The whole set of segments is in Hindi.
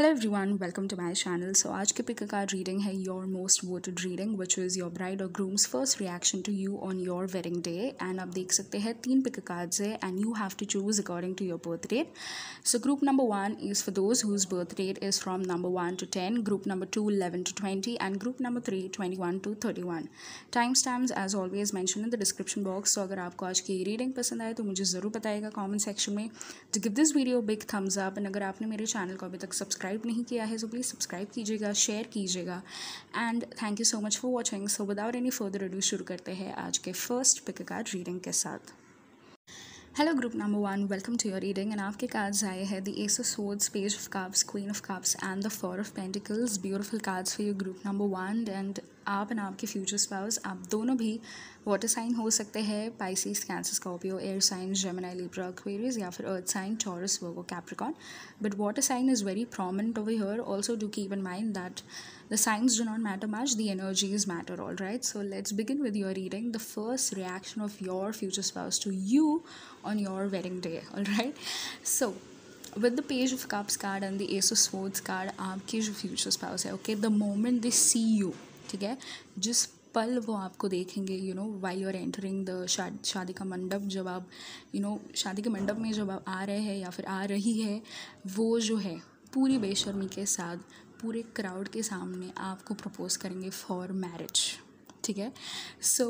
Everyone, welcome to my channel. So आज के पिक कार्ड रीडिंग है your most voted reading which is your bride और groom's first reaction to you on your wedding day. And आप देख सकते हैं 3 पिक कार्ड्स है and you have to choose according to your birth date. So group number 1 is for those whose birth date is from number 1 to 10, group number 2 11 to 20 and group number 3 21 to 31। Time stamps as always mention in the description box. तो अगर आपको आज की रीडिंग पसंद आए तो मुझे ज़रूर बताइएगा कॉमेंट सेक्शन में to give this video big thumbs up. And अगर आपने मेरे चैनल को अभी तक सब्सक्राइब नहीं किया है तो प्लीज़ सब्सक्राइब कीजिएगा, शेयर कीजिएगा and thank you so much for watching. So without any further ado शुरू करते हैं आज के फर्स्ट पिक कार्ड रीडिंग के साथ। Hello group number 1, welcome to your reading. And आपके कार्ड्स आए हैं the ace of swords, page of cups, queen of cups and the four of pentacles. Beautiful cards for your group number 1। And आप एंड आपके फ्यूचर स्पाउस, आप दोनों भी वाटर साइन हो सकते हैं, Pisces, Cancer, Scorpio, air sign, Gemini, Libra, Aquarius या फिर earth sign, Taurus, Virgo, Capricorn. But water sign is very prominent over here. Also do keep in mind that the signs do not matter much, the energies matter, all right? So let's begin with your reading. The first reaction of your future spouse to you on your wedding day, all right? So with the page of cups card and the ace of swords card, आपके जो future spouse है, okay, the moment they see you, ठीक है, जिस पल वो आपको देखेंगे, you know, while you are entering the शादी का मंडप, जब आप शादी के मंडप में जब आप आ रहे हैं या फिर आ रही है, वो जो है पूरी बेशर्मी के साथ पूरे क्राउड के सामने आपको प्रपोज करेंगे फॉर मैरिज, ठीक है। सो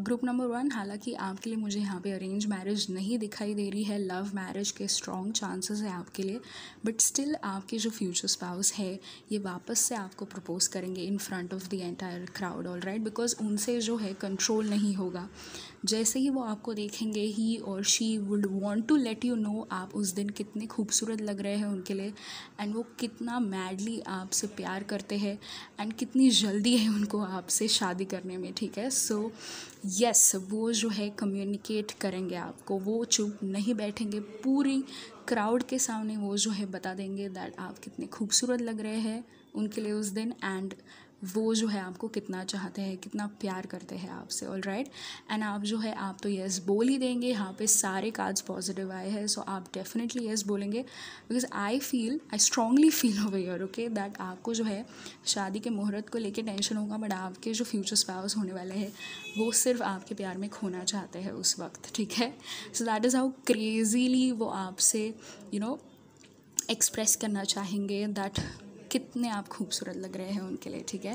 ग्रुप नंबर 1, हालांकि आपके लिए मुझे यहाँ पे अरेंज मैरिज नहीं दिखाई दे रही है, लव मैरिज के स्ट्रॉन्ग चांसेस है आपके लिए, बट स्टिल आपके जो फ्यूचर स्पाउस है ये वापस से आपको प्रपोज करेंगे in front of the entire crowd, all right, because उनसे जो है कंट्रोल नहीं होगा। जैसे ही वो आपको देखेंगे ही और she would want to let you know आप उस दिन कितने खूबसूरत लग रहे हैं उनके लिए, एंड वो कितना मैडली आपसे प्यार करते हैं एंड कितनी जल्दी है उनको आपसे शादी करने में, ठीक है। सो यस, वो जो है कम्युनिकेट करेंगे आपको, वो चुप नहीं बैठेंगे, पूरी क्राउड के सामने वो जो है बता देंगे दैट आप कितने खूबसूरत लग रहे हैं उनके लिए उस दिन, एंड वो जो है आपको कितना चाहते हैं, कितना प्यार करते हैं आपसे, ऑल राइट। एंड आप जो है आप तो यस बोल ही देंगे। यहाँ पे सारे कार्ड्स पॉजिटिव आए हैं, सो आप डेफिनेटली यस बोलेंगे, because I strongly feel over here, okay, that आपको जो है शादी के मुहूर्त को लेके टेंशन होगा, बट आपके जो फ्यूचर स्पाउस होने वाले हैं वो सिर्फ आपके प्यार में खोना चाहते हैं उस वक्त, ठीक है। So that is how crazily वो आपसे एक्सप्रेस करना चाहेंगे दैट कितने आप खूबसूरत लग रहे हैं उनके लिए, ठीक है।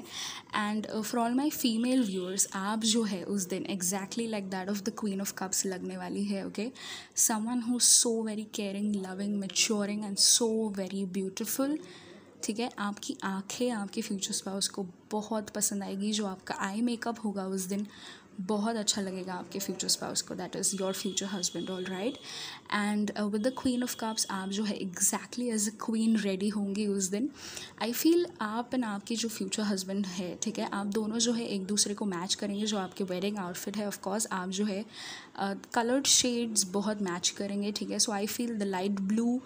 And for all my female viewers, आप जो है उस दिन exactly like that of the queen of cups लगने वाली है, okay. Someone who so very caring, loving, maturing and so very beautiful, ठीक है। आपकी आंखें आपके फ्यूचर स्पाउस को बहुत पसंद आएगी, जो आपका आई मेकअप होगा उस दिन बहुत अच्छा लगेगा आपके फ्यूचर स्पाउस को, that is your future husband, all right. And with the queen of cups, आप जो है exactly as a queen ready होंगी उस दिन। आई फील आप एंड आपके जो फ्यूचर हस्बैंड है, ठीक है, आप दोनों जो है एक दूसरे को मैच करेंगे। जो आपके वेडिंग आउटफिट है, ऑफकोर्स आप जो है कलर्ड शेड्स बहुत मैच करेंगे, ठीक है। So I feel the light blue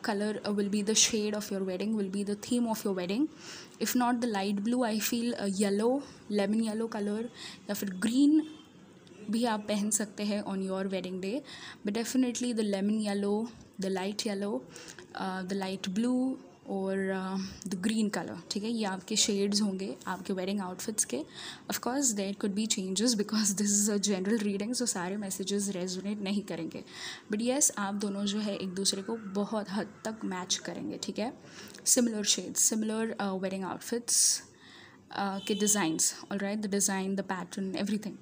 color will be the shade of your wedding, will be the theme of your wedding. If not the light blue, I feel yellow, lemon yellow color या फिर green भी आप पहन सकते हैं on your wedding day, but definitely the lemon yellow, the light yellow, the light blue और द ग्रीन कलर, ठीक है, ये आपके शेड्स होंगे आपके वेडिंग आउटफिट्स के। Of course there could be changes because this is a general reading, so सारे मैसेजेस रेजोनेट नहीं करेंगे, बट येस आप दोनों जो है एक दूसरे को बहुत हद तक मैच करेंगे, ठीक है। Similar shades, similar wedding outfits के designs, all right, the design, the pattern, everything,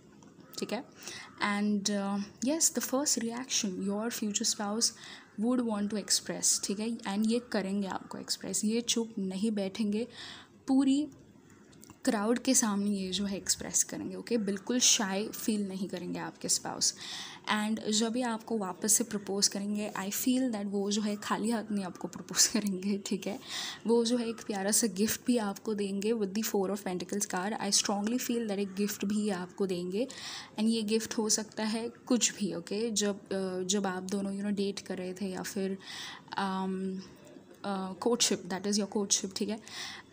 ठीक है। And yes, the first reaction your future spouse would want to express, ठीक है, एंड ये करेंगे आपको एक्सप्रेस, ये चुप नहीं बैठेंगे, पूरी क्राउड के सामने ये जो है एक्सप्रेस करेंगे, ओके, बिल्कुल शाय फील नहीं करेंगे आपके स्पाउस। एंड जब ये आपको वापस से प्रपोज करेंगे, आई फील दैट वो जो है खाली हाथ नहीं आपको प्रपोज करेंगे, ठीक है, वो जो है एक प्यारा सा गिफ्ट भी आपको देंगे with the 4 of pentacles card. I strongly feel that एक गिफ्ट भी आपको देंगे, एंड ये गिफ्ट हो सकता है कुछ भी, ओके। जब आप दोनों डेट कर रहे थे या फिर courtship, that is your courtship, ठीक है,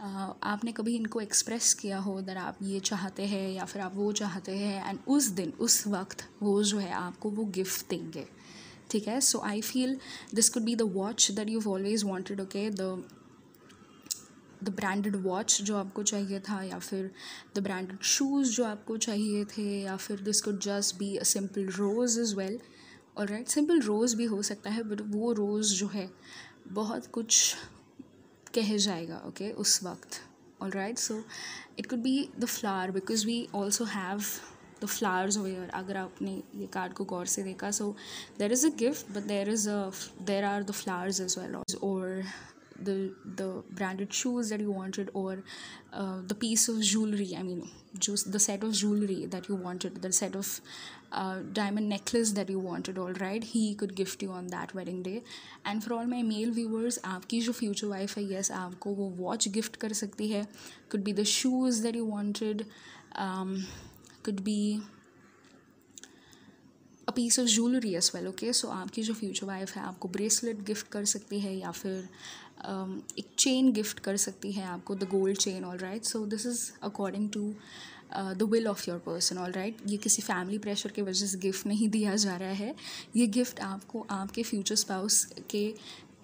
आपने कभी इनको एक्सप्रेस किया हो दैट आप ये चाहते हैं या फिर आप वो चाहते हैं, एंड उस दिन उस वक्त वो जो है आपको वो गिफ्ट देंगे, ठीक है। So I feel this could be the watch that you always wanted, okay, the the branded watch जो आपको चाहिए था, या फिर द ब्रांडेड शूज़ जो आपको चाहिए थे, या फिर this could just be a simple rose as well. Alright, simple rose भी हो सकता है, बट वो रोज़ जो है बहुत कुछ कह जाएगा, ओके, उस वक्त। Alright, so it could be the flower, because we also have the flowers over here. अगर आपने ये कार्ड को गौर से देखा, so there is a gift, but there are the flowers as well, और the branded shoes that you wanted, or the piece of jewelry, I mean just the set of jewelry that you wanted, the set of diamond necklace that you wanted, all right, he could gift you on that wedding day. And for all my male viewers, आपकी जो future wife है, yes, आपको वो watch gift कर सकती है, could be the shoes that you wanted, could be a piece of jewellery as well, okay. सो आपकी जो फ्यूचर वाइफ है आपको ब्रेसलेट गिफ्ट कर सकती है, या फिर एक चेन गिफ्ट कर सकती है आपको, the gold chain, all right. So this is according to the will of your person, all right. ये किसी फैमिली प्रेशर की वजह से गिफ्ट नहीं दिया जा रहा है, ये गिफ्ट आपको आपके फ्यूचर स्पाउस के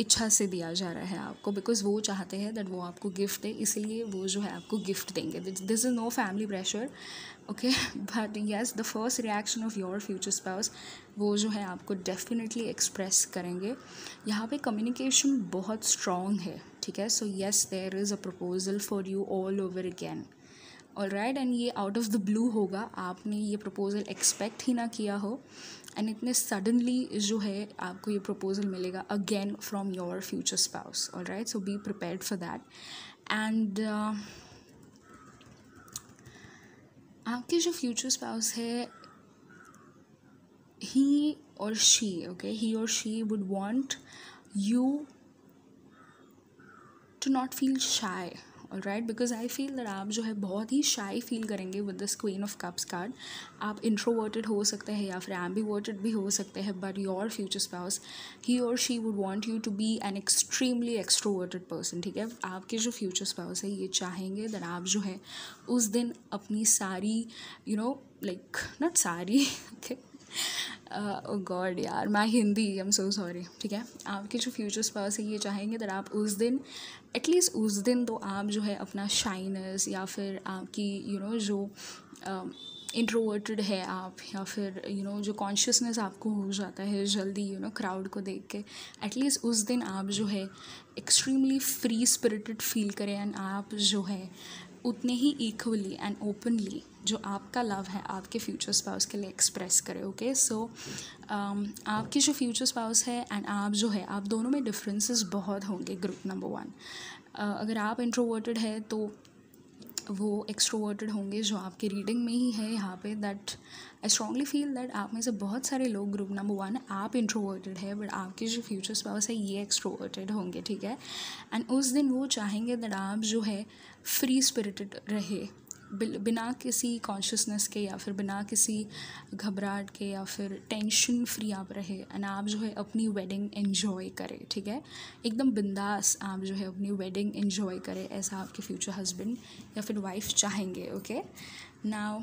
इच्छा से दिया जा रहा है आपको, बिकॉज वो चाहते हैं दैट वो आपको गिफ्ट दे, इसलिए वो जो है आपको गिफ्ट देंगे। This is no family pressure, okay. But yes, the first reaction of your future spouse वो जो है आपको डेफिनेटली एक्सप्रेस करेंगे। यहाँ पे कम्युनिकेशन बहुत स्ट्रॉन्ग है, ठीक है। So yes, there is a proposal for you all over again, all right. And ये आउट ऑफ द ब्लू होगा, आपने ये प्रपोजल एक्सपेक्ट ही ना किया हो, एंड इतने सडनली जो है आपको ये प्रपोजल मिलेगा again from your future spouse, all right. So be prepared for that. And आपके जो फ्यूचर स्पाउस है, ही और शी, ओके, ही और she would want you to not feel shy, all right, because I feel that आप जो है बहुत ही शाई फील करेंगे with this queen of cups card. आप इंट्रोवर्टेड हो सकते हैं या फिर एम्बिवर्टेड भी हो सकते हैं, but your future spouse, he और she would want you to be an extremely extroverted person, ठीक है। आपके जो फ्यूचर स्पाउस है ये चाहेंगे दैट आप जो है उस दिन अपनी सारी लाइक नॉट सारी ओके, ओ गॉड यार, मैं Hindi, I am so sorry, ठीक है। आपके जो फ्यूचर स्पाउस है ये चाहेंगे दैट आप उस दिन, एटलीस्ट उस दिन तो आप जो है अपना शाइनेस, या फिर आपकी जो इंट्रोवर्टेड है आप, या फिर जो कॉन्शियसनेस आपको हो जाता है जल्दी क्राउड को देख के, एटलीस्ट उस दिन आप जो है एक्सट्रीमली फ्री स्पिरिटेड फील करें, एंड आप जो है उतने ही इक्वली एंड ओपनली जो आपका लव है आपके फ्यूचर स्पाउस के लिए एक्सप्रेस करें, ओके। सो आपके जो फ्यूचर स्पाउस है एंड आप जो है, आप दोनों में डिफरेंसेस बहुत होंगे। ग्रुप नंबर 1, अगर आप इंट्रोवर्टेड है तो वो एक्सट्रोवर्टेड होंगे, जो आपके रीडिंग में ही है यहाँ पे, that I strongly feel that आप में से बहुत सारे लोग, ग्रुप नंबर 1 आप इंट्रोवर्टेड है, बट आपके जो फ्यूचर स्पाउस है ये एक्सट्रोवर्टेड होंगे, ठीक है। एंड उस दिन वो चाहेंगे दैट आप जो है फ्री स्पिरिटेड रहे, बिना किसी कॉन्शियसनेस के, या फिर बिना किसी घबराहट के, या फिर टेंशन फ्री आप रहे, एंड आप जो है अपनी वेडिंग एंजॉय करें, ठीक है। एकदम बिंदास आप जो है अपनी वेडिंग एंजॉय करें, ऐसा आपके फ्यूचर हस्बैंड या फिर वाइफ चाहेंगे, okay. Now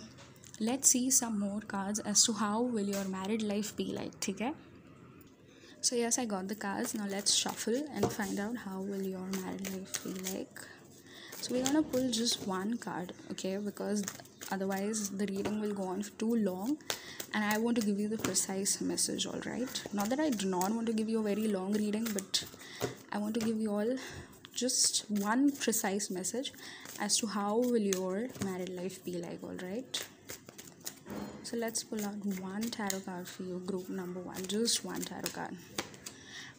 let's see some more cards as to how will your married life be like, ठीक है। So yes, I got the cards. Now let's shuffle and find out how will your married life be like. So we're gonna pull just one card, okay, because otherwise the reading will go on for too long, and I want to give you the precise message, all right. Not that I do not want to give you a very long reading, but I want to give you all just one precise message as to how will your married life be like, all right. So let's pull out one tarot card for you, group number 1, just one tarot card.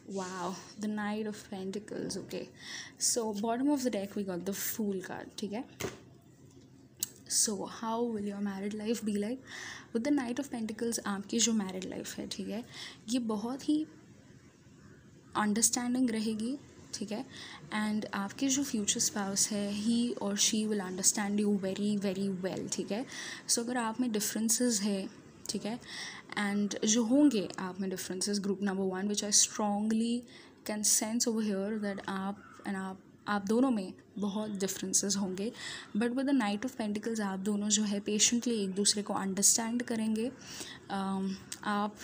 Wow, the Knight of Pentacles, okay. So bottom of the deck we got the Fool card, ठीक है. So how will your married life be like? With the Knight of Pentacles आपकी जो married life है, ठीक है, ये बहुत ही अंडरस्टैंडिंग रहेगी, ठीक है। एंड आपके जो फ्यूचर स्पाउस है, ही और she will understand you very very well, ठीक है। सो अगर आप में डिफरेंसेस है, ठीक है, एंड जो होंगे आप में differences, group number 1 which I strongly can sense over here that आप दोनों में बहुत डिफरेंसेस होंगे, but with the night of pentacles आप दोनों जो है पेशेंटली एक दूसरे को अंडरस्टैंड करेंगे। आप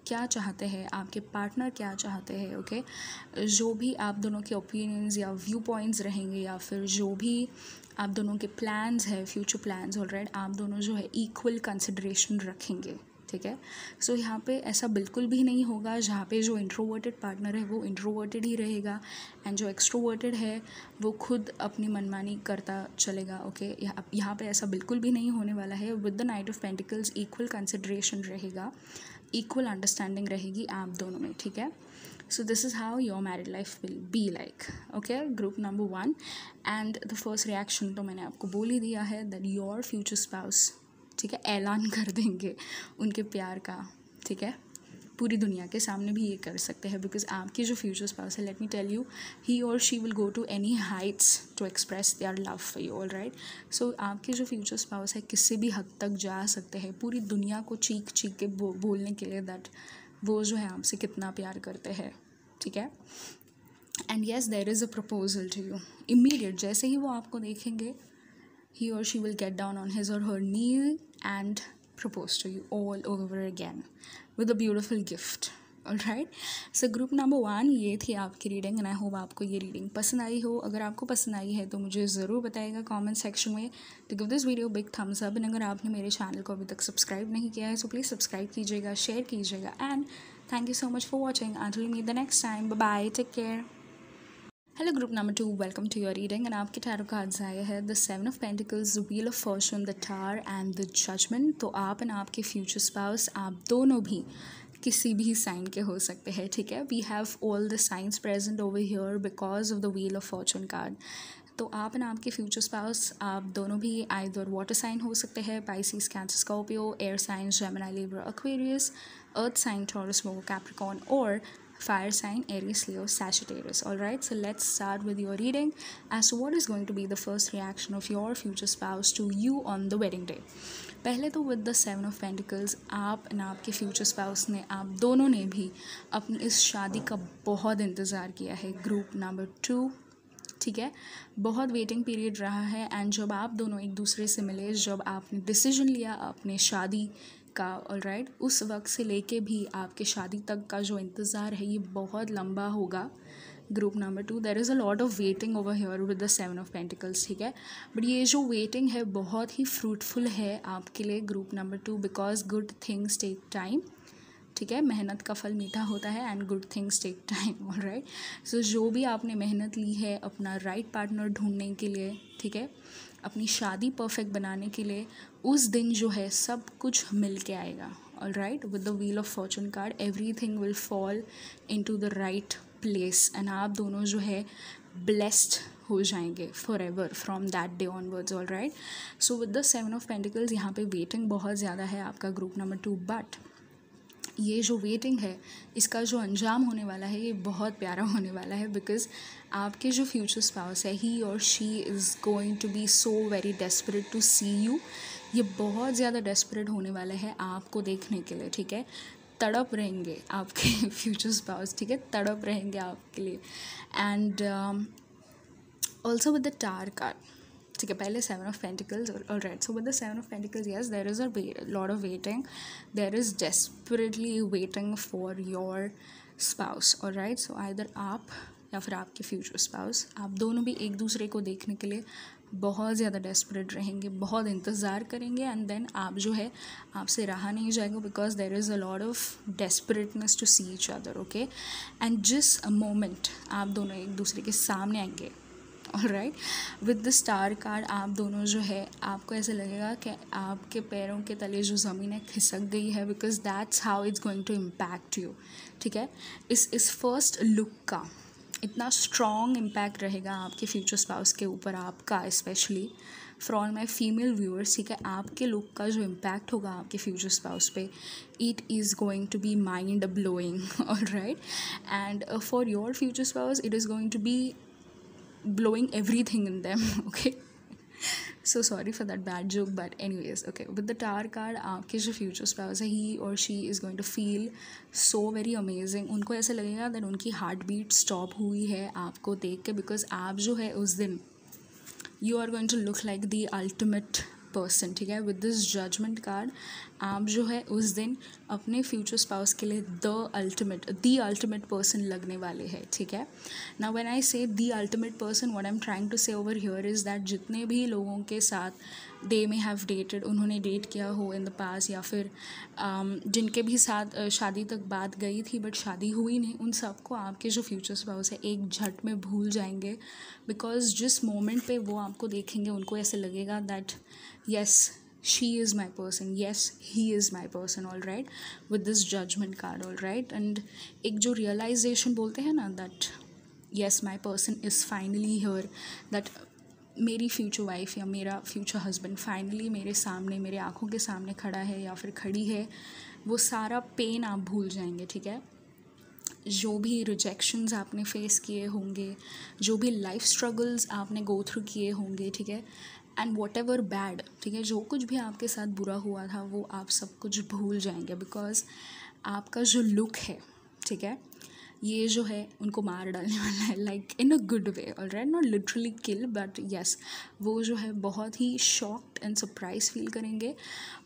क्या चाहते हैं, आपके पार्टनर क्या चाहते हैं, ओके। जो भी आप दोनों के ओपिनियंस या व्यू पॉइंट्स रहेंगे या फिर जो भी आप दोनों के प्लान्स है, फ्यूचर प्लान्स, ऑलराइट, आप दोनों जो है इक्वल कंसिडरेशन रखेंगे, ठीक है। सो यहाँ पे ऐसा बिल्कुल भी नहीं होगा जहाँ पे जो इंट्रोवर्टेड पार्टनर है वो इंट्रोवर्टेड ही रहेगा एंड जो एक्सट्रोवर्टेड है वो खुद अपनी मनमानी करता चलेगा, ओके। यहाँ पे ऐसा बिल्कुल भी नहीं होने वाला है। With the night of pentacles equal consideration रहेगा, इक्वल अंडरस्टैंडिंग रहेगी आप दोनों में, ठीक है। So this is how your married life will be like, okay. Group number 1 and the first reaction तो मैंने आपको बोल ही दिया है that your future spouse, ठीक है, ऐलान कर देंगे उनके प्यार का, ठीक है, पूरी दुनिया के सामने भी ये कर सकते हैं बिकॉज आपकी जो फ्यूचर स्पाउस है, let me tell you, he और she will go to any heights to express their love for you, alright. So आपके जो फ्यूचर स्पाउस है किसी भी हद तक जा सकते हैं, पूरी दुनिया को चीख चीख के बोलने के लिए दैट वो जो है आपसे कितना प्यार करते हैं, ठीक है। And yes there is a proposal to you immediate, जैसे ही वो आपको देखेंगे he or she will get down on his or her knee and propose to you all over again with a beautiful gift, alright. So group number 1 ये थी आपकी रीडिंग एंड आई होप आपको ये रीडिंग पसंद आई हो। अगर आपको पसंद आई है तो मुझे ज़रूर बताइएगा कमेंट सेक्शन में तो give this video big thumbs up. And अगर आपने मेरे चैनल को अभी तक सब्सक्राइब नहीं किया है सो प्लीज़ सब्सक्राइब कीजिएगा, शेयर कीजिएगा and thank you so much for watching. Until meet the next time, bye bye, take care. Hello group number 2, welcome to your reading and आपके टैरो कार्ड्स आए हैं the 7 of pentacles, wheel of fortune, the tower and the judgment. तो आप एंड आपके फ्यूचर स्पाउस, आप दोनों भी किसी भी साइन के हो सकते हैं, ठीक है। We have all the science present over here because of the wheel of fortune card. तो आप एंड आपके फ्यूचर स्पाउस, आप दोनों भी आइदर वाटर साइन हो सकते हैं, Pisces, Cancer, Scorpio, air sign, Gemini, Libra, Aquarius, earth sign, Taurus, Virgo, Capricorn, और fire sign Aries, Leo, Sagittarius. Alright, so let's start with your reading as to what is going to be the first reaction of your future spouse to you on the wedding day. पहले तो with the 7 of Pentacles, आप and आपके फ्यूचर स्पाउस ने, आप दोनों ने भी अपनी इस शादी का बहुत इंतज़ार किया है। ग्रुप नंबर 2, ठीक है, बहुत वेटिंग पीरियड रहा है एंड जब आप दोनों एक दूसरे से मिले, जब आपने डिसीजन लिया अपने शादी का, ऑलराइट, उस वक्त से लेके भी आपके शादी तक का जो इंतज़ार है ये बहुत लंबा होगा। Group number 2, there is a lot of waiting over here with the 7 of pentacles, ठीक है, बट ये जो वेटिंग है बहुत ही फ्रूटफुल है आपके लिए group number 2 because good things take time, ठीक है। मेहनत का फल मीठा होता है and good things take time, alright. So जो भी आपने मेहनत ली है अपना राइट पार्टनर ढूंढने के लिए, ठीक है, अपनी शादी परफेक्ट बनाने के लिए, उस दिन जो है सब कुछ मिल के आएगा, alright. With the wheel of fortune card everything will fall into the right place and आप दोनों जो है ब्लेस्ड हो जाएंगे for ever from that day onwards, alright. So with the 7 of pentacles यहाँ पे वेटिंग बहुत ज़्यादा है आपका ग्रुप नंबर 2, बट ये जो वेटिंग है इसका जो अंजाम होने वाला है ये बहुत प्यारा होने वाला है बिकॉज आपके जो फ्यूचर स्पाउस है ही और she is going to be so very desperate to see you. ये बहुत ज़्यादा डेस्परेट होने वाला है आपको देखने के लिए, ठीक है, तड़प रहेंगे आपके फ्यूचर स्पाउस, ठीक है, तड़प रहेंगे आपके लिए। And also with the tower card, ठीक है, पहले 7 of pentacles, alright. So with the 7 of pentacles, yes there is a lot of waiting, there is desperately waiting for your spouse, alright. So either आप या फिर आपके फ्यूचर स्पाउस, आप दोनों भी एक दूसरे को देखने के लिए बहुत ज़्यादा डेस्परेट रहेंगे, बहुत इंतज़ार करेंगे एंड देन आप जो है आपसे रहा नहीं जाएगा because there is a lot of desperateness to see each other, okay. And जिस मोमेंट आप दोनों एक दूसरे के सामने आएंगे, alright, with the star card, आप दोनों जो है आपको ऐसे लगेगा कि आपके पैरों के तले जो ज़मीन है खिसक गई है because that's how it's going to impact you, ठीक है। इस फर्स्ट लुक का इतना स्ट्रॉन्ग इम्पैक्ट रहेगा आपके फ्यूचर स्पाउस के ऊपर, आपका specially for all my female viewers, ठीक है। आपके लुक का जो इम्पैक्ट होगा आपके फ्यूचर स्पाउस पे, it is going to be mind blowing, alright. And for your future spouse it is going to be blowing everything in them, okay. So sorry for that bad joke, but anyways, okay, with the tower card, आपके जो future spouse है, he or she is going to feel so very amazing. उनको ऐसे लगेगा that उनकी हार्ट बीट स्टॉप हुई है आपको देख के, बिकॉज आप जो है उस दिन you are going to look like the ultimate person, ठीक है। विद दिस जजमेंट कार्ड आप जो है उस दिन अपने फ्यूचर स्पाउस के लिए द अल्टीमेट पर्सन लगने वाले हैं, ठीक है। Now when I say the ultimate person, what I am trying to say over here is that जितने भी लोगों के साथ दे मे हैव डेटेड, उन्होंने डेट किया हो इन द पास, या फिर जिनके भी साथ शादी तक बात गई थी बट शादी हुई नहीं, उन सबको आपके जो फ्यूचर स्पाउस है एक झट में भूल जाएंगे। बिकॉज जिस मोमेंट पे वो आपको देखेंगे उनको ऐसे लगेगा that yes she is my person, yes he is my person, all right, with this judgment card, all right। and एक जो realization बोलते हैं ना that yes my person is finally here, that मेरी फ्यूचर वाइफ या मेरा फ्यूचर हस्बैंड फाइनली मेरे सामने, मेरे आँखों के सामने खड़ा है या फिर खड़ी है, वो सारा पेन आप भूल जाएंगे, ठीक है। जो भी रिजेक्शंस आपने फेस किए होंगे, जो भी लाइफ स्ट्रगल्स आपने गो थ्रू किए होंगे, ठीक है, एंड वॉट एवर बैड, ठीक है, जो कुछ भी आपके साथ बुरा हुआ था वो आप सब कुछ भूल जाएंगे। बिकॉज आपका जो लुक है, ठीक है, ये जो है उनको मार डालने वाला है, like in a good way, alright, not literally kill but yes, वो जो है बहुत ही शॉक्ड एंड सरप्राइज फील करेंगे।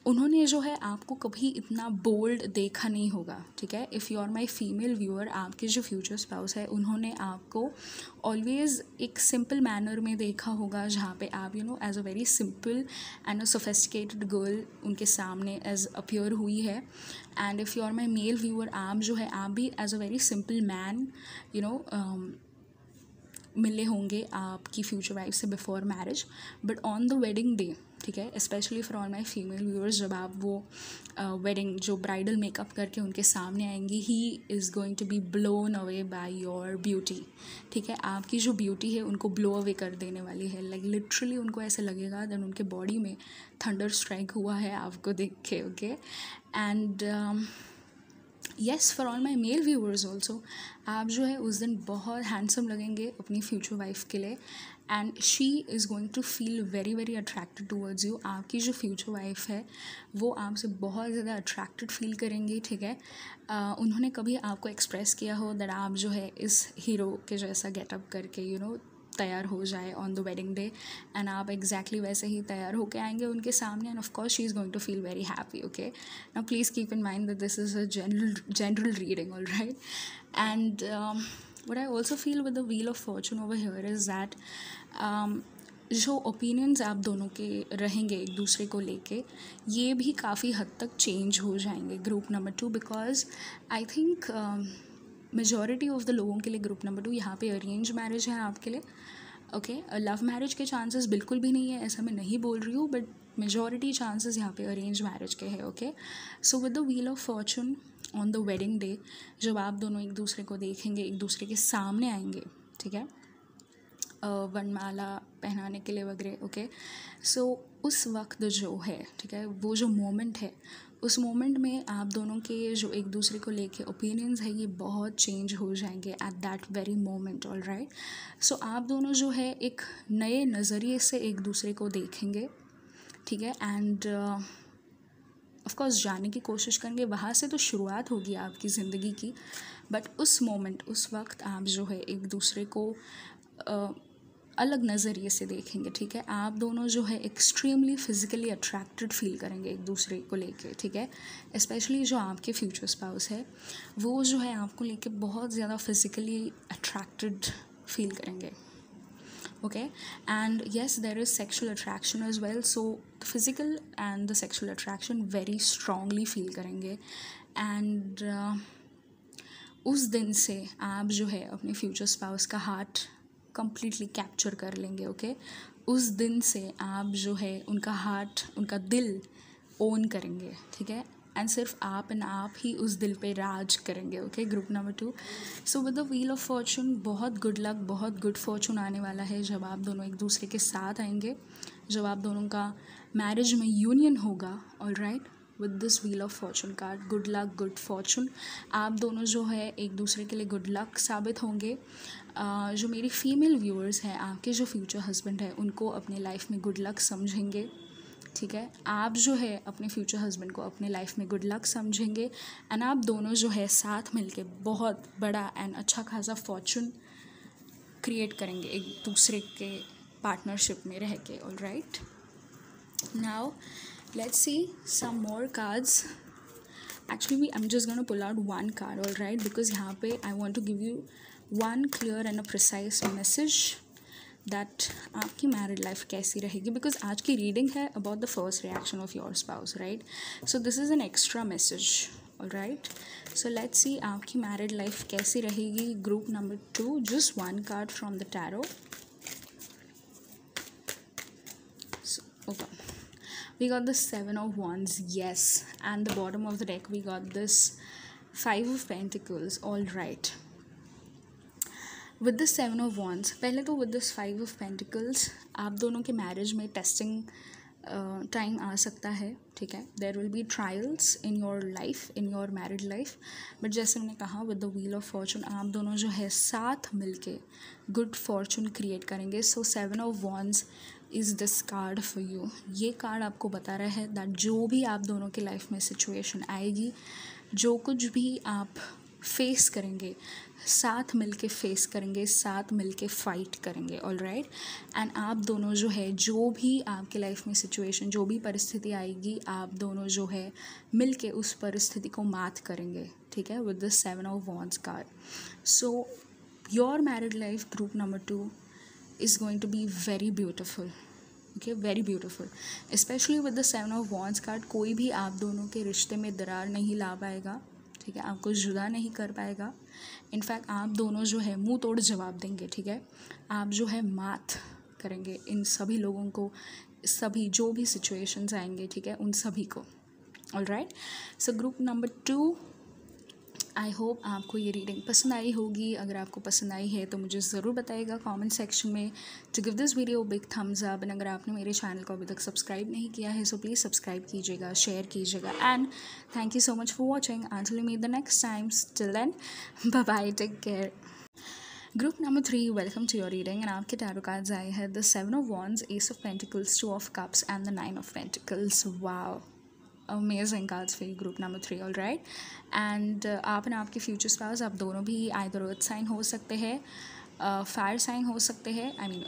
उन्होंने जो है आपको कभी इतना बोल्ड देखा नहीं होगा, ठीक है। If you are my female viewer, आपके जो फ्यूचर स्पाउस है उन्होंने आपको ऑलवेज़ एक सिंपल मैनर में देखा होगा, जहाँ पे आप you know as a very simple and a sophisticated girl उनके सामने एज अपियर हुई है। And if you are my male viewer, आप जो है आप भी as a very simple man you know मिले होंगे आपकी फ्यूचर वाइफ से before marriage, but on the wedding day, ठीक है, specially for all my female viewers, जब आप वो वेडिंग जो ब्राइडल मेकअप करके उनके सामने आएंगी, he is going to be blown away by your beauty, ठीक है। आपकी जो ब्यूटी है उनको ब्लो अवे कर देने वाली है, लाइक लिटरली उनको ऐसे लगेगा दैन उनके बॉडी में थंडर स्ट्राइक हुआ है आपको देख के, okay. And yes, for all my male viewers also, आप जो है उस दिन बहुत हैंडसम लगेंगे अपनी फ्यूचर वाइफ के लिए, and she is going to feel very very attracted towards you. आपकी जो फ्यूचर वाइफ है वो आपसे बहुत ज़्यादा अट्रैक्टेड फील करेंगी, ठीक है। उन्होंने कभी आपको एक्सप्रेस किया हो दैट आप जो है इस हीरो के जैसा गेटअप करके यू नो तैयार हो जाए on the wedding day, and आप एग्जैक्टली वैसे ही तैयार होके आएंगे उनके सामने, and of course she is going to feel very happy, okay. Now please keep in mind that this is a general reading, all right. And what I also feel with the wheel of fortune over here is that जो ओपिनियंस आप दोनों के रहेंगे एक दूसरे को लेके, ये भी काफ़ी हद तक चेंज हो जाएंगे group number 2, because I think majority of the लोगों के लिए ग्रुप नंबर 2 यहाँ पे अरेंज मैरिज है आपके लिए, ओके। लव मैरिज के चांसेस बिल्कुल भी नहीं है, ऐसा मैं नहीं बोल रही हूँ, बट मेजॉरिटी चांसेस यहाँ पे अरेंज मैरिज के हैं, okay. So with the wheel of Fortune on the wedding day, जब आप दोनों एक दूसरे को देखेंगे, एक दूसरे के सामने आएंगे, ठीक है, वनमाला पहनाने के लिए वगैरह, ओके। सो उस वक्त जो है, ठीक है, वो जो मोमेंट है, उस मोमेंट में आप दोनों के जो एक दूसरे को लेके ओपिनियंस है ये बहुत चेंज हो जाएंगे at that very moment, all right. So आप दोनों जो है एक नए नज़रिए से एक दूसरे को देखेंगे, ठीक है, एंड ऑफ कोर्स जाने की कोशिश करेंगे, वहाँ से तो शुरुआत होगी आपकी ज़िंदगी की, बट उस मोमेंट, उस वक्त आप जो है एक दूसरे को अलग नज़रिए से देखेंगे, ठीक है। आप दोनों जो है एक्सट्रीमली फिज़िकली अट्रैक्टेड फील करेंगे एक दूसरे को लेके, ठीक है। स्पेशली जो आपके फ्यूचर स्पाउस है वो जो है आपको लेके बहुत ज़्यादा फिज़िकली अट्रैक्टेड फील करेंगे, okay, and yes there is sexual attraction as well, so the physical and the sexual attraction very strongly feel करेंगे, and उस दिन से आप जो है अपने फ्यूचर स्पाउस का हार्ट completely कैप्चर कर लेंगे, ओके। उस दिन से आप जो है उनका हार्ट, उनका दिल ओन करेंगे, ठीक है, एंड सिर्फ आप एंड आप ही उस दिल पे राज करेंगे, okay. Group number 2, so with the wheel of Fortune बहुत गुड लक, बहुत गुड फॉर्चून आने वाला है जब आप दोनों एक दूसरे के साथ आएंगे, जब आप दोनों का मैरिज में यूनियन होगा, all right. With this wheel of fortune card, good luck, good Fortune, आप दोनों जो है एक दूसरे के लिए गुड लक साबित होंगे। जो मेरी फीमेल व्यूअर्स हैं, आपके जो फ्यूचर हस्बैंड है उनको अपने लाइफ में गुड लक समझेंगे, ठीक है। आप जो है अपने फ्यूचर हस्बैंड को अपने लाइफ में गुड लक समझेंगे, एंड आप दोनों जो है साथ मिलके बहुत बड़ा एंड अच्छा खासा फॉर्चून क्रिएट करेंगे एक दूसरे के पार्टनरशिप में रह के, all right. Now let's see some more cards. Actually I'm just gonna pull out one card, all right, because यहाँ पे I want to give you one clear and a precise message that आपकी मैरिड लाइफ कैसी रहेगी, बिकॉज आज की रीडिंग है about the first reaction of your spouse, right. So this is an extra message, all right. So let's see आपकी मैरिड लाइफ कैसी रहेगी. Group number 2, just one card from the tarot. Okay, we got the 7 of Wands, yes, and the bottom of the deck we got this 5 of Pentacles, all right. With the 7 of Wands, पहले तो with this 5 of Pentacles आप दोनों के मैरिज में टेस्टिंग टाइम आ सकता है, ठीक है. There will be trials in your life, in your married life, but जैसे मैंने कहा with the wheel of fortune आप दोनों जो है साथ मिलके गुड फॉर्चून क्रिएट करेंगे. सो 7 of wands is this card for you. ये कार्ड आपको बता रहा है दैट जो भी आप दोनों की लाइफ में सिचुएशन आएगी, जो कुछ भी आप फेस करेंगे, साथ मिलके फेस करेंगे, साथ मिलके फाइट करेंगे, ऑल राइट. एंड आप दोनों जो है जो भी आपके लाइफ में सिचुएशन, जो भी परिस्थिति आएगी, आप दोनों जो है मिलके उस परिस्थिति को मात करेंगे, ठीक है, with the 7 of wands card. So your married life, group number 2, is going to be very beautiful, okay, very beautiful, especially with the 7 of Wands card. कोई भी आप दोनों के रिश्ते में दरार नहीं ला पाएगा, ठीक है, आपको जुदा नहीं कर पाएगा. इनफैक्ट आप दोनों जो है मुंह तोड़ जवाब देंगे, ठीक है. आप जो है मात करेंगे इन सभी लोगों को, सभी जो भी सिचुएशंस आएंगे, ठीक है, उन सभी को, all right. So group number 2, I hope आपको ये रीडिंग पसंद आई होगी. अगर आपको पसंद आई है तो मुझे ज़रूर बताइएगा कमेंट सेक्शन में to give this video big thumbs up. And अगर आपने मेरे चैनल को अभी तक सब्सक्राइब नहीं किया है सो प्लीज़ सब्सक्राइब कीजिएगा, शेयर कीजिएगा. And thank you so much for watching. Until we meet the next time, till then bye bye, take care. Group number 3, welcome to your reading. And आपके टैरो कार्ड्स आए हैं the 7 of wands, ace of pentacles, 2 of cups and the 9 of pentacles. Wow, amazing cards for group number 3, all right. And आप एंड आपके फ्यूचर स्पाउस, आप दोनों भी आइदर अर्थ साइन हो सकते हैं, फायर साइन हो सकते हैं, I mean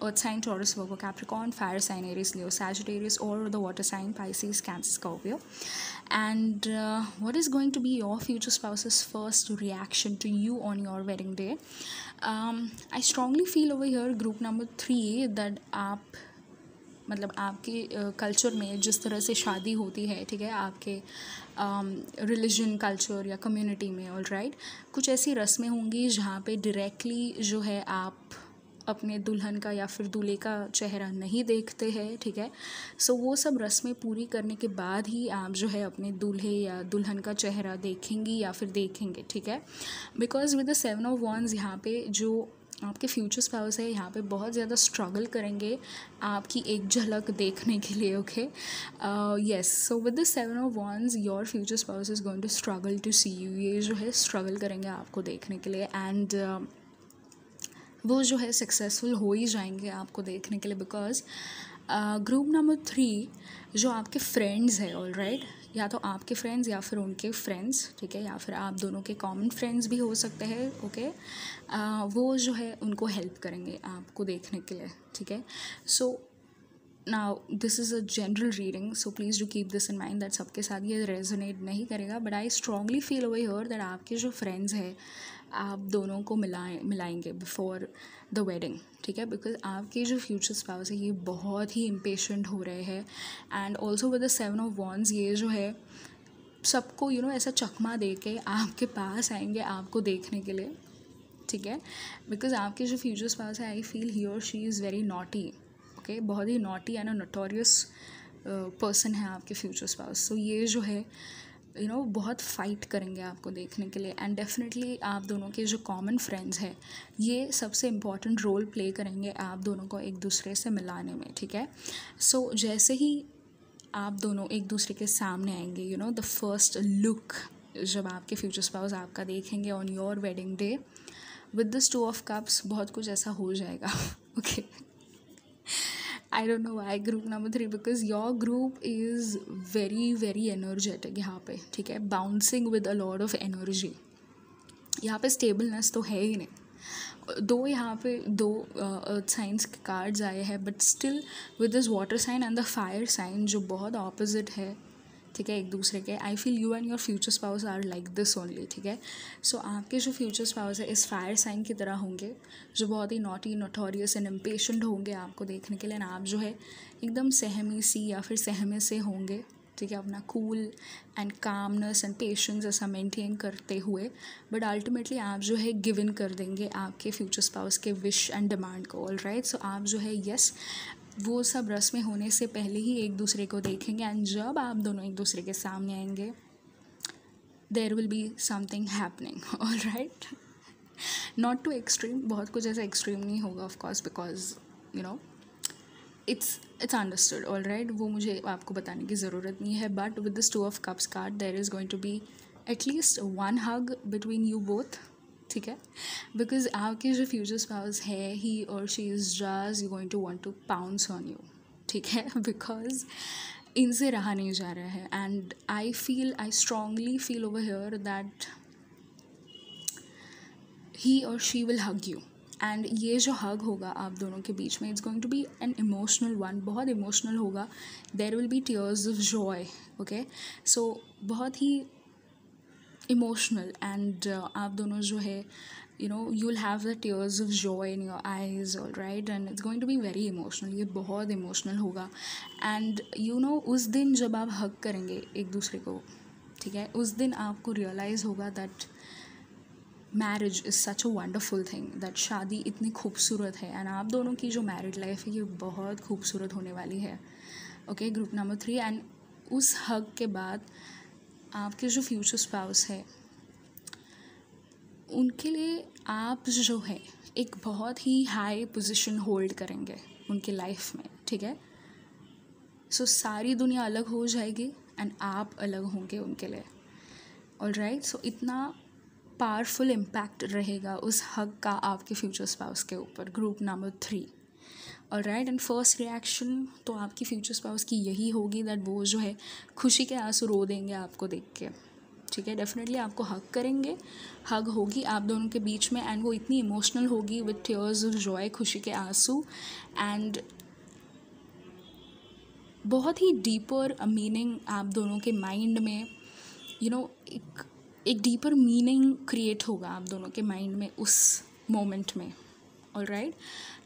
earth sign Taurus, Virgo, Capricorn, fire sign Aries, Leo, Sagittarius, और the water sign Pisces, Cancer, Scorpio. And what is going to be your future spouse's first reaction to you on your wedding day? I strongly feel over here, group number 3, that आप मतलब आपके कल्चर में जिस तरह से शादी होती है, ठीक है, आपके रिलीजन, कल्चर या कम्युनिटी में, ऑल राइट, कुछ ऐसी रस्में होंगी जहाँ पे डायरेक्टली जो है आप अपने दुल्हन का या फिर दूल्हे का चेहरा नहीं देखते हैं, ठीक है. सो वो सब रस्में पूरी करने के बाद ही आप जो है अपने दूल्हे या दुल्हन का चेहरा देखेंगी या फिर देखेंगे, ठीक है. Because with the 7 of wands यहाँ पे जो आपके फ्यूचर स्पाउस है यहाँ पे बहुत ज़्यादा स्ट्रगल करेंगे आपकी एक झलक देखने के लिए, okay. Yes, so with the 7 of wands your future spouse is going to struggle to see you. ये जो है स्ट्रगल करेंगे आपको देखने के लिए, एंड वो जो है सक्सेसफुल हो ही जाएंगे आपको देखने के लिए. बिकॉज ग्रुप नंबर 3 जो आपके फ्रेंड्स है, ऑल राइट, या तो आपके फ्रेंड्स या फिर उनके फ्रेंड्स, ठीक है, या फिर आप दोनों के कॉमन फ्रेंड्स भी हो सकते हैं, ओके. वो जो है उनको हेल्प करेंगे आपको देखने के लिए, ठीक है. So now this is a general reading, so please do keep this in mind that सबके साथ ये रेजोनेट नहीं करेगा, but I strongly feel over here that आपके जो फ्रेंड्स हैं आप दोनों को मिलाएंगे बिफोर द वेडिंग, ठीक है. बिकॉज आपके जो फ्यूचर स्पाउस है ये बहुत ही इम्पेशेंट हो रहे हैं. And also with the 7 of wands ये जो है सबको यू नो ऐसा चकमा दे के आपके पास आएंगे आपको देखने के लिए, ठीक है. बिकॉज आपके जो फ्यूचर स्पाउस है आई फील ही और she is very naughty, okay, बहुत ही naughty and a notorious person है आपके फ्यूचर स्पाउस. सो ये जो है यू नो बहुत फाइट करेंगे आपको देखने के लिए. एंड डेफिनेटली आप दोनों के जो कॉमन फ्रेंड्स हैं ये सबसे इम्पॉर्टेंट रोल प्ले करेंगे आप दोनों को एक दूसरे से मिलाने में, ठीक है. सो जैसे ही आप दोनों एक दूसरे के सामने आएंगे, you know the first look जब आपके फ्यूचर स्पाउस आपका देखेंगे on your wedding day with this 2 of cups, बहुत कुछ ऐसा हो जाएगा, okay. I don't know why group number 3, because your group is very energetic यहाँ पे, ठीक है, bouncing with a lot of energy. यहाँ पे स्टेबलनेस तो है ही नहीं, दो यहाँ पे दो अर्थ साइंस के कार्ड्स आए हैं, but still with this water sign and the fire sign जो बहुत ऑपोजिट है, ठीक है, एक दूसरे के, I feel you and your future spouse are like this only, ठीक है। सो आपके जो फ्यूचर स्पाउस है इस फायर साइन की तरह होंगे, जो बहुत ही नॉटी, नोटोरियस एंड इम्पेशेंट होंगे आपको देखने के लिए, ना आप जो है एकदम सहमी सी या फिर सहमे से होंगे, ठीक है, अपना cool and calmness and patience ऐसा मेंटेन करते हुए, बट अल्टीमेटली आप जो है गिव इन कर देंगे आपके फ्यूचर स्पाउस के विश एंड डिमांड को, ऑल राइट। सो आप जो है यस वो सब रस्में होने से पहले ही एक दूसरे को देखेंगे, एंड जब आप दोनों एक दूसरे के सामने आएंगे there will be something happening, all right. Not too extreme, बहुत कुछ ऐसा एक्सट्रीम नहीं होगा of course, because you know it's understood, all right, वो मुझे आपको बताने की ज़रूरत नहीं है, but with this two of cups card there is going to be at least one hug between you both, ठीक है, बिकॉज आपके जो फ्यूचर स्पाउस है ही और she is just going to want to pounce on you, ठीक है, बिकॉज इनसे रहा नहीं जा रहा है, and I strongly feel over here that he और she will hug you, and ये जो हग होगा आप दोनों के बीच में it's going to be an emotional one, बहुत इमोशनल होगा, there will be tears of joy, okay, so बहुत ही इमोशनल, एंड आप दोनों जो है you know you will have the tears of joy in your eyes, all right, and it's going to be very emotional, ये बहुत इमोशनल होगा, एंड यू नो उस दिन जब आप हग करेंगे एक दूसरे को, ठीक है, उस दिन आपको रियलाइज़ होगा that marriage is such a wonderful thing, that शादी इतनी खूबसूरत है, एंड आप दोनों की जो मैरिड लाइफ है ये बहुत खूबसूरत होने वाली है, ओके। ग्रुप नंबर 3, एंड उस हग के बाद आपके जो फ्यूचर स्पाउस है उनके लिए आप जो है एक बहुत ही हाई पोजीशन होल्ड करेंगे उनके लाइफ में, ठीक है। सो सारी दुनिया अलग हो जाएगी एंड आप अलग होंगे उनके लिए, ऑल राइट। सो इतना पावरफुल इम्पैक्ट रहेगा उस हग का आपके फ्यूचर स्पाउस के ऊपर, group number 3, all right. And first reaction तो आपकी फ्यूचर स्पाउस की यही होगी दैट वो जो है खुशी के आंसू रो देंगे आपको देख के, ठीक है, डेफिनेटली आपको हग करेंगे, हग होगी आप दोनों के बीच में, एंड वो इतनी इमोशनल होगी विद टीयर्स ऑफ जॉय, खुशी के आंसू, एंड बहुत ही डीपर मीनिंग आप दोनों के माइंड में यू नो एक डीपर मीनिंग क्रिएट होगा आप दोनों के माइंड में उस मोमेंट में, ऑल राइट।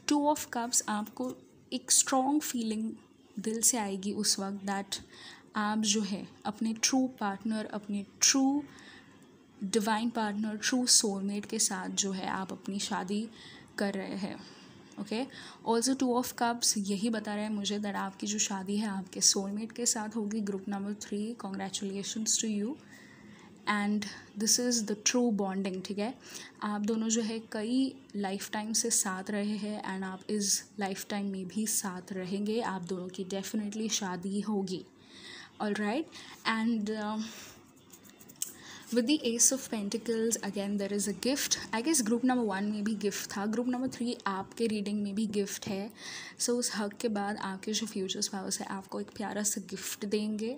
2 ऑफ कप्स आपको एक स्ट्रॉन्ग फीलिंग दिल से आएगी उस वक्त दैट आप जो है अपने ट्रू पार्टनर, अपने true divine partner, true soulmate के साथ जो है आप अपनी शादी कर रहे हैं, ओके। ऑल्सो 2 ऑफ कप्स यही बता रहे हैं मुझे दैट आपकी जो शादी है आपके सोलमेट के साथ होगी, group number 3, congratulations to you, and this is the true bonding, ठीक है। आप दोनों जो है कई लाइफ टाइम से साथ रहे हैं एंड आप इस लाइफ टाइम में भी साथ रहेंगे, आप दोनों की डेफिनेटली शादी होगी, all right. And with the Ace of Pentacles again there is a gift, I guess group number 1 में भी गिफ्ट था, ग्रुप नंबर 3 आपके रीडिंग में भी गिफ्ट है। सो उस हक के बाद आपके जो फ्यूचर स्पाउस है आपको एक प्यारा सा गिफ्ट देंगे,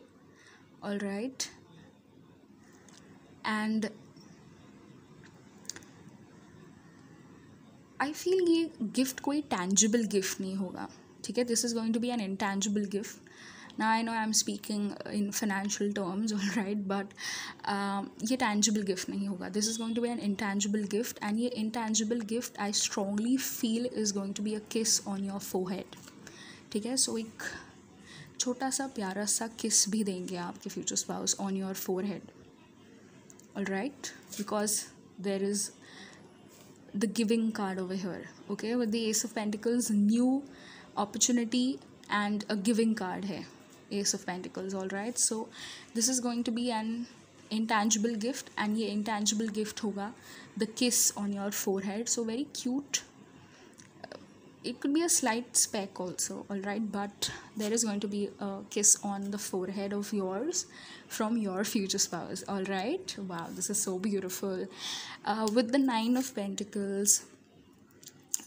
all right. And I feel ये गिफ्ट कोई टैंजिबल गिफ्ट नहीं होगा, ठीक है, this is going to be an intangible gift. Now I know I'm speaking in financial terms, all right, but ये tangible gift नहीं होगा, this is going to be an intangible gift, and ये intangible gift I strongly feel is going to be a kiss on your forehead, ठीक है। सो एक छोटा सा प्यारा सा किस भी देंगे आपके future spouse on your forehead, all right, because there is the giving card over here, okay, with the Ace of Pentacles, new opportunity and a giving card है Ace of Pentacles, all right. So this is going to be an intangible gift, and ये intangible gift होगा the kiss on your forehead, so very cute. It could be a slight speck also, all right, but there is going to be a kiss on the forehead of yours from your future spouse, all right. Wow, this is so beautiful. With the 9 of Pentacles,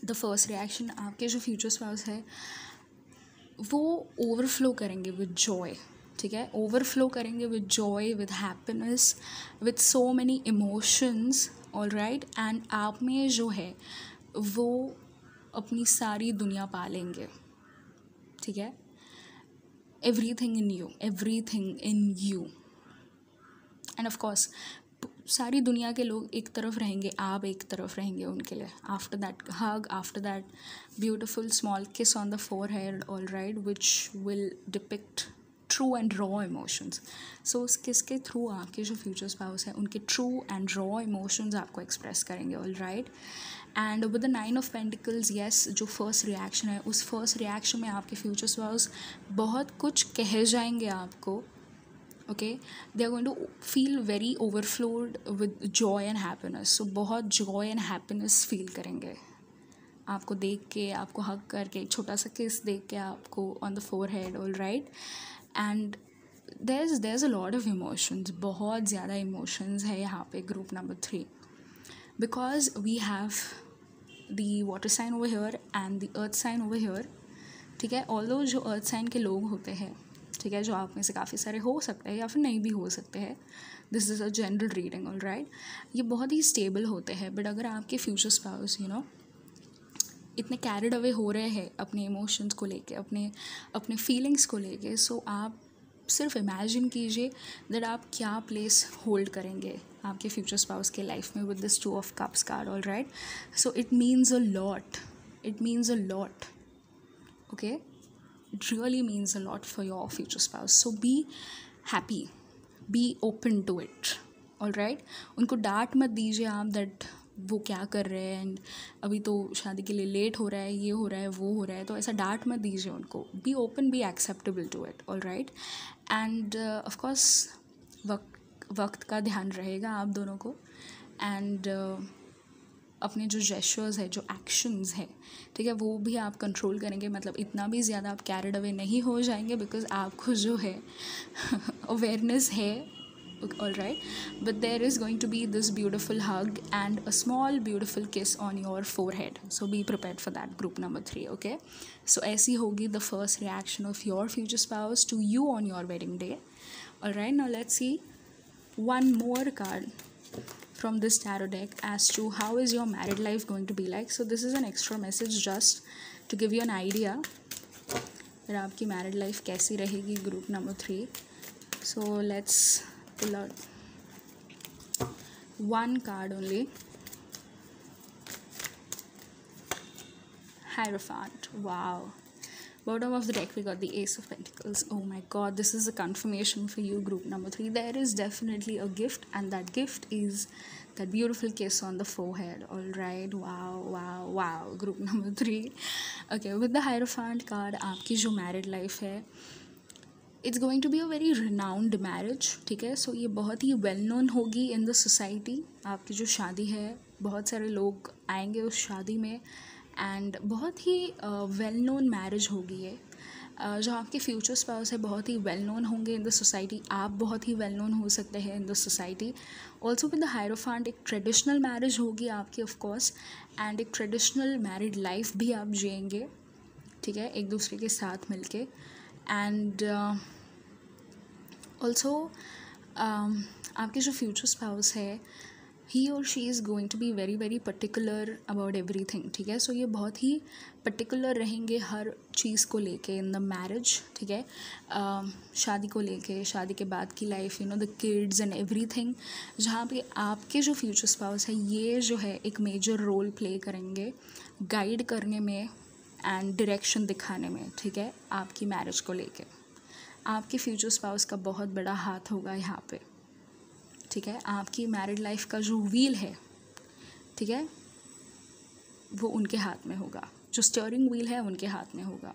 the first reaction आपके जो future spouse है वो ओवरफ्लो करेंगे विद जॉय, ठीक है, ओवरफ्लो करेंगे with Joy, with happiness, with so many emotions, all right. And आप में जो है वो अपनी सारी दुनिया पालेंगे, ठीक है। Everything in you and of course सारी दुनिया के लोग एक तरफ रहेंगे, आप एक तरफ रहेंगे उनके लिए। After that hug, after that beautiful small kiss on the forehead, all right, which will depict true and raw emotions. So उस किस के थ्रू आपके जो फ्यूचर स्पाउस हैं उनके ट्रू एंड रॉ इमोशंस आपको एक्सप्रेस करेंगे, all right. And with the 9 of pentacles, yes, जो फर्स्ट रिएक्शन है उस फर्स्ट रिएक्शन में आपके फ्यूचर स्पाउस बहुत कुछ कह जाएंगे आपको, okay. They are going to feel very overflowed with joy and happiness. So बहुत जॉय एंड हैप्पीनेस फील करेंगे आपको देख के, आपको हग करके, एक छोटा सा किस देख के आपको on the forehead, all right. And there is a lot of emotions, बहुत ज़्यादा इमोशंस है यहाँ पे group number 3, because we have the water sign over here and the earth sign over here, ठीक है। ऑल्दो जो अर्थ साइन के लोग होते हैं, ठीक है, जो आप में से काफ़ी सारे हो सकते हैं या फिर नहीं भी हो सकते हैं, this is a general reading, all right, ये बहुत ही स्टेबल होते हैं। बट अगर आपके फ्यूचर स्पाउस इतने कैरिड अवे हो रहे हैं अपने इमोशंस को लेके, अपने फीलिंग्स को लेके, सो आप सिर्फ इमेजिन कीजिए दैट आप क्या प्लेस होल्ड करेंगे आपके फ्यूचर स्पाउस के लाइफ में with this 2 of cups card, all right. So it means a lot, okay, it really means a lot for your future spouse. So be happy, be open to it, all right. उनको डांट मत दीजिए आप दैट वो क्या कर रहे हैं एंड अभी तो शादी के लिए लेट हो रहा है, ये हो रहा है, वो हो रहा है, तो ऐसा डांट मत दीजिए उनको। Be open, be acceptable to it, all right. And of course वक्त का ध्यान रहेगा आप दोनों को, एंड अपने जो जेस्चर्स है, जो एक्शंस है, ठीक है, वो भी आप कंट्रोल करेंगे। मतलब इतना भी ज़्यादा आप कैरिड अवे नहीं हो जाएंगे, बिकॉज आपको जो है अवेयरनेस है, all right. But there is going to be this beautiful hug and a small beautiful kiss on your forehead. So be prepared for that group number 3, okay. So ऐसी होगी the first reaction of your future spouse to you on your wedding day, all right. Now let's see one more card from this tarot deck as to how is your married life going to be like. So this is an extra message just to give you an idea that आपकी married life कैसी रहेगी group number 3. So let's pull out one card only. Hierophant. Wow. Bottom of the deck we got the Ace of Pentacles. Oh my god, this is a confirmation for you group number 3. There is definitely a gift, and that gift is that beautiful kiss on the forehead. All right, wow group number 3. Okay, with the Hierophant card आपकी जो married life है, it's going to be a very renowned marriage, ठीक है। सो ये बहुत ही वेल नोन होगी इन द सोसाइटी। आपकी जो शादी है, बहुत सारे लोग आएंगे उस शादी में, एंड बहुत ही वेल नोन मैरिज होगी ये। जो आपके फ्यूचर स्पाउस है बहुत ही वेल नोन होंगे इन द सोसाइटी, आप बहुत ही वेल नोन हो सकते हैं in the society. Also with the hierophant एक ट्रेडिशनल मैरिज होगी आपकी ऑफ कोर्स, एंड एक ट्रेडिशनल मैरिड लाइफ भी आप जिएंगे, ठीक है, एक दूसरे के साथ मिलके। एंड ऑल्सो आपके जो फ्यूचर स्पाउस है, ही और she is going to be very very particular about everything, ठीक है। सो ये बहुत ही पर्टिकुलर रहेंगे हर चीज़ को लेके इन द मैरिज, ठीक है। शादी को लेके, शादी के बाद की life, the kids and everything, जहाँ पे आपके जो फ्यूचर स्पाउस है ये जो है एक मेजर रोल प्ले करेंगे गाइड करने में एंड डायरेक्शन दिखाने में, ठीक है, आपकी मैरिज को लेके। आपके फ्यूचर स्पाउस का बहुत बड़ा हाथ होगा यहाँ पे, ठीक है। आपकी मैरिड लाइफ का जो व्हील है, ठीक है, वो उनके हाथ में होगा, जो स्टीयरिंग व्हील है उनके हाथ में होगा।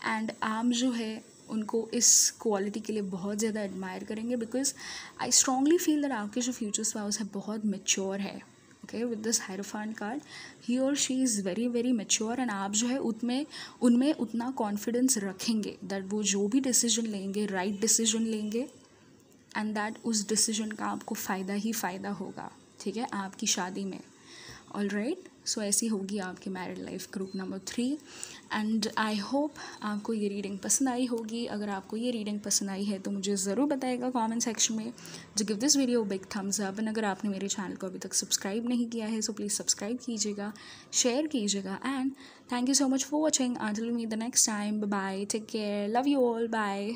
एंड आप जो है उनको इस क्वालिटी के लिए बहुत ज़्यादा एडमायर करेंगे, because I strongly feel that आपके जो फ्यूचर स्पाउस है बहुत मैच्योर है, ओके। विद दिस हायरोफांट कार्ड ही और she is very very mature, and आप जो है उनमें उतना कॉन्फिडेंस रखेंगे दैट वो जो भी डिसीजन लेंगे राइट डिसीजन लेंगे, एंड दैट उस डिसीजन का आपको फ़ायदा ही फ़ायदा होगा, ठीक है, आपकी शादी में, ऑल राइट। सो ऐसी होगी आपकी married life group number 3। And I hope आपको ये रीडिंग पसंद आई होगी। अगर आपको ये रीडिंग पसंद आई है तो मुझे ज़रूर बताइएगा कमेंट सेक्शन में। जो give this video big thumbs up. And अगर आपने मेरे चैनल को अभी तक सब्सक्राइब नहीं किया है सो प्लीज़ सब्सक्राइब कीजिएगा, शेयर कीजिएगा। And thank you so much for watching. Until we meet the next time, bye bye, take care, love you all, bye.